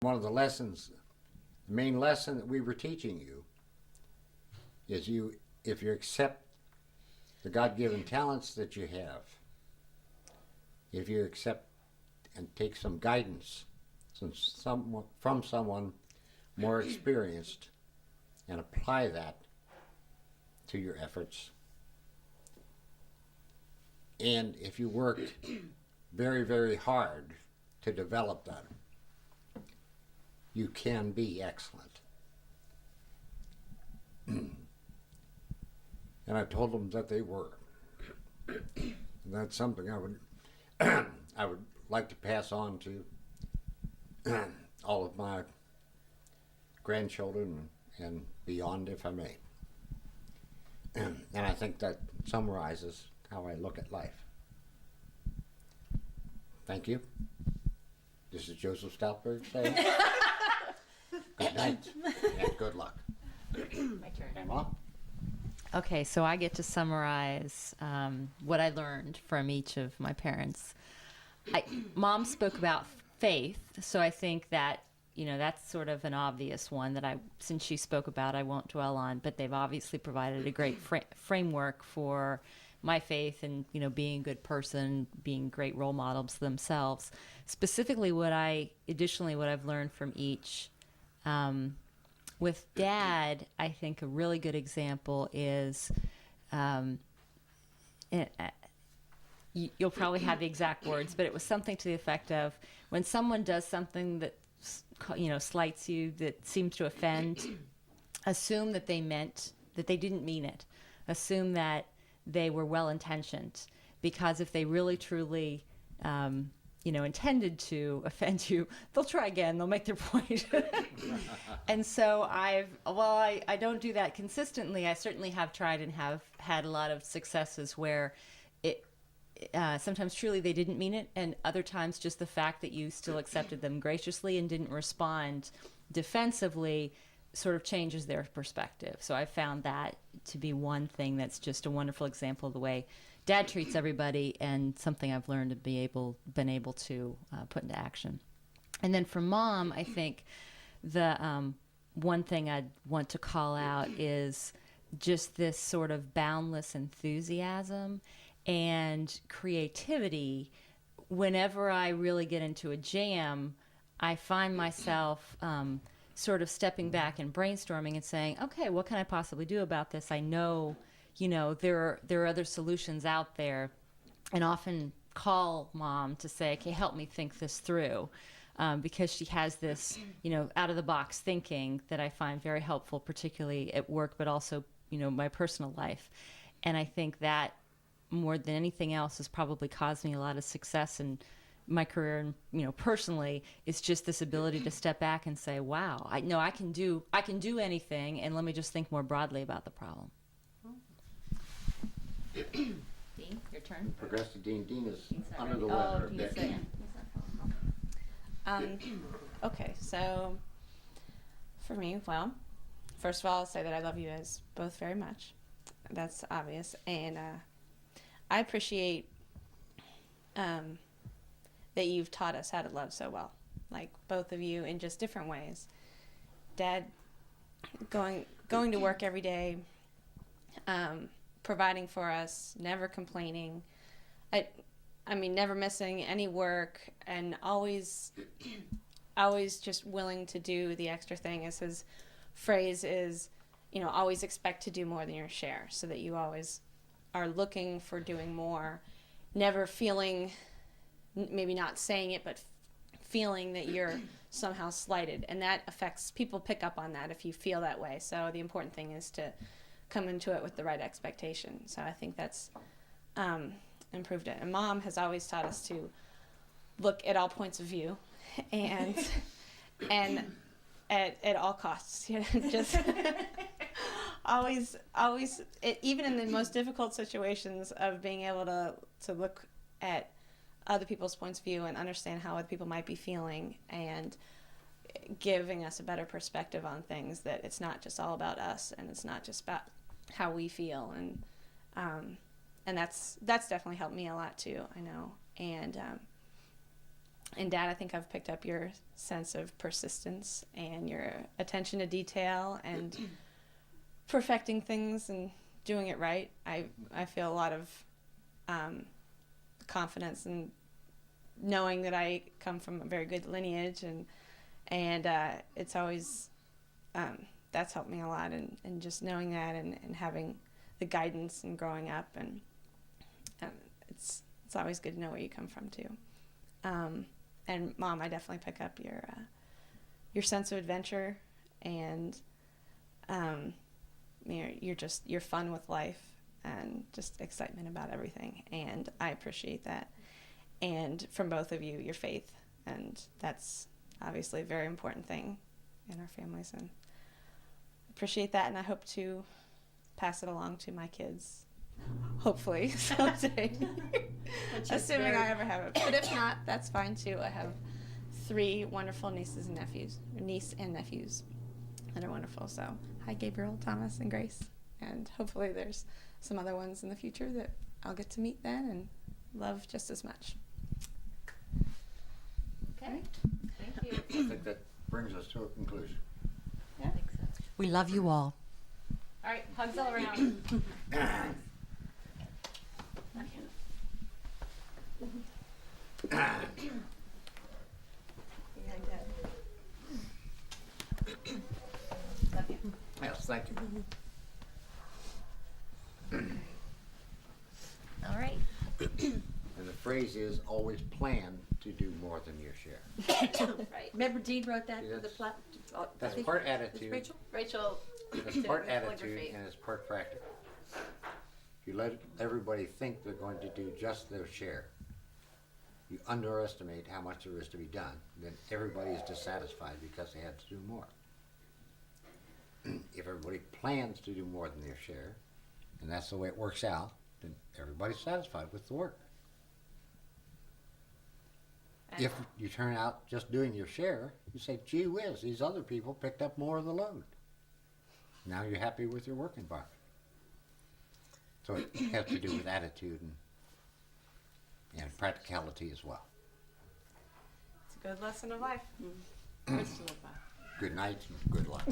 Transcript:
One of the lessons, the main lesson that we were teaching you is if you accept the God-given talents that you have, if you accept and take some guidance from someone more experienced and apply that to your efforts, and if you work very, very hard to develop that, you can be excellent. And I told them that they were. And that's something I would I would like to pass on to all of my grandchildren and beyond, if I may. And I think that summarizes how I look at life. Thank you. This is Joseph Stoutberg saying good night and good luck. My turn. Emma? Okay, so I get to summarize what I learned from each of my parents. Mom spoke about faith, so I think that, that's sort of an obvious one that since she spoke about, I won't dwell on, but they've obviously provided a great framework for my faith and, being a good person, being great role models themselves. Specifically, what I've learned from each, with Dad, I think a really good example is, you'll probably have the exact words, but it was something to the effect of, when someone does something that, slights you, that seems to offend, assume that they didn't mean it. Assume that they were well-intentioned, because if they really, truly, intended to offend you, they'll try again. They'll make their point. And so I don't do that consistently. I certainly have tried and have had a lot of successes where sometimes truly they didn't mean it, and other times just the fact that you still accepted them graciously and didn't respond defensively sort of changes their perspective. So I found that to be one thing that's just a wonderful example of the way Dad treats everybody, and something I've learned to been able to put into action. And then for Mom, I think the one thing I'd want to call out is just this sort of boundless enthusiasm and creativity. Whenever I really get into a jam, I find myself sort of stepping back and brainstorming and saying, okay, what can I possibly do about this? I know, there are other solutions out there, and often call Mom to say, okay, help me think this through, because she has this, out of the box thinking that I find very helpful, particularly at work, but also, my personal life. And I think that more than anything else has probably caused me a lot of success in my career, and personally, it's just this ability to step back and say, wow, I can do anything, and let me just think more broadly about the problem. Dean, your turn. Progressive Dean is under the weather a bit. Okay, so for me, well, first of all, I'll say that I love you guys both very much. That's obvious, and I appreciate that you've taught us how to love so well, like both of you in just different ways. Dad going to work every day, providing for us, never complaining. I mean, never missing any work, and always just willing to do the extra thing. As his phrase is, always expect to do more than your share, so that you always are looking for doing more, never feeling, maybe not saying it, but feeling that you're somehow slighted. And that affects, people pick up on that if you feel that way. So the important thing is to come into it with the right expectation. So I think that's improved it. And Mom has always taught us to look at all points of view and at all costs, just always even in the most difficult situations, of being able to look at other people's points of view and understand how other people might be feeling, and giving us a better perspective on things, that it's not just all about us, and it's not just about how we feel, and that's definitely helped me a lot too, I know. And And Dad, I think I've picked up your sense of persistence and your attention to detail and perfecting things and doing it right. I feel a lot of confidence in knowing that I come from a very good lineage, and it's always that's helped me a lot, and just knowing that and having the guidance and growing up, and it's always good to know where you come from too. And Mom, I definitely pick up your sense of adventure, and you're fun with life and just excitement about everything, and I appreciate that. And from both of you, your faith, and that's obviously a very important thing in our families, and appreciate that, and I hope to pass it along to my kids, hopefully someday. Assuming I ever have it, but if not, that's fine too. I have 3 wonderful niece and nephews that are wonderful. So hi, Gabriel, Thomas, and Grace, and hopefully there's some other ones in the future that I'll get to meet then and love just as much. Okay. Thank you. I think that brings us to a conclusion. Yeah, I think so. We love you all. All right, hugs all around. Yes, thank you. All right. And the phrase is always plan to do more than your share. Right. Remember Dean wrote that See, for the that's- plat? I That's think part it was attitude. Rachel? Rachel. That's did part the attitude calligraphy. and it's part practical. If you let everybody think they're going to do just their share, you underestimate how much there is to be done. Then everybody is dissatisfied because they have to do more. If everybody plans to do more than their share, and that's the way it works out, then everybody's satisfied with the work. If you turn out just doing your share, you say, gee whiz, these other people picked up more of the load. Now you're happy with your work environment. So it has to do with attitude and practicality as well. It's a good lesson of life. Rest of the Good night and good luck.